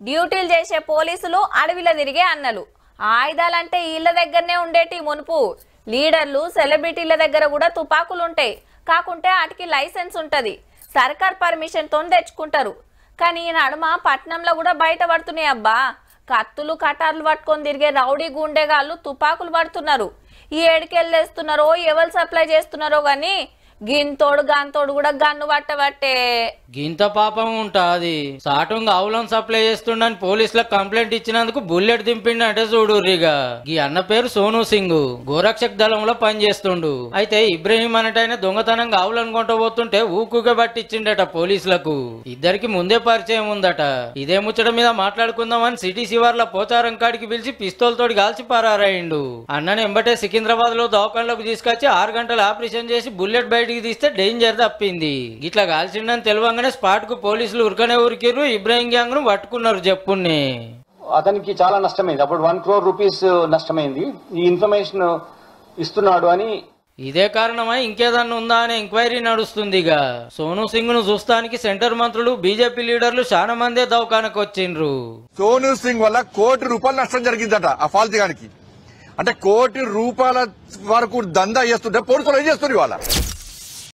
డ్యూటీలు చేసే పోలీసులు అడవిలో తిరిగే అన్నలు. ఆయుధాలంటే ఇళ్ల దగ్గరనే ఉండేటి మునుపు. లీడర్లు సెలబ్రిటీల దగ్గర కూడా తుపాకులుంటాయి. కాకుంటే వాటికి లైసెన్స్ ఉంటది. సర్కార్ పర్మిషన్ తో తెచ్చుకుంటారు. కానీ ఈ నడుమ పట్నంలో కూడా బయట పడుతున్నాయి అబ్బా. కత్తులు కటార్లు పట్టుకొని తిరిగే రౌడీ గుండెగాళ్ళు తుపాకులు పడుతున్నారు. ఈ ఏడికెళ్ళేస్తున్నారో ఎవరు సప్లై చేస్తున్నారో గాని గింతోడు గాంతోడు కూడా గన్ను పట్టబట్టే. గింత పాపం ఉంటాది. సాటుంగా ఆవులను సప్లై చేస్తుండని పోలీసులకు కంప్లైంట్ ఇచ్చినందుకు బుల్లెట్ దింపిండంటే చూడుర్రిగా. ఈ అన్న పేరు సోను సింగ్. గోరక్షక్ దళంలో పనిచేస్తుండు. అయితే ఇబ్రహీం అనేటైన దొంగతనంగా ఆవులను కొంటబోతుంటే ఊకుగా పట్టించిండట పోలీసులకు. ఇద్దరికి ముందే పరిచయం ఉందట. ఇదే ముచ్చట మీద మాట్లాడుకుందామని సిటీ శివార్ల పోచారం కాడికి పిలిచి పిస్తోల్ తోటి కాల్చి పరారైండు. అన్నని ఎంబటే సికింద్రాబాద్ లో దవాఖానలోకి తీసుకొచ్చి 6 గంటలు ఆపరేషన్ చేసి బుల్లెట్ బయటికి తీస్తే డేంజర్ తప్పింది. ఇట్లా కాల్చిండని తెలియగానే స్పాట్ కు పోలీసులు ఉరకనే ఉరికిర్రు. ఇబ్రాహిం గ్యాంగ్ ను పట్టుకున్నారు. చెప్పుని అతనికి చాలా నష్టమైంది. అప్పుడు 1 crore rupees నష్టమైంది. ఈ ఇన్ఫర్మేషన్ ఇస్తున్నాడు అని. ఇదే కారణమై ఇంకేదన్నా ఉందా అనే ఎంక్వైరీ నడుస్తుందిగా. సోను సింగ్ ను చూస్తానికి సెంటర్ మంత్రులు బీజేపీ లీడర్లు చాలా మందే దవాఖానకు వచ్చిండ్రు. సోను సింగ్ వల్ల ₹1 కోటి నష్టం జరిగిందట ఆ ఫాల్తీ గానికి. అంటే ₹1 కోటి వరకు దందా చేస్తుంటే పోలీసులు ఏం చేస్తున్నారు ఇవాళ.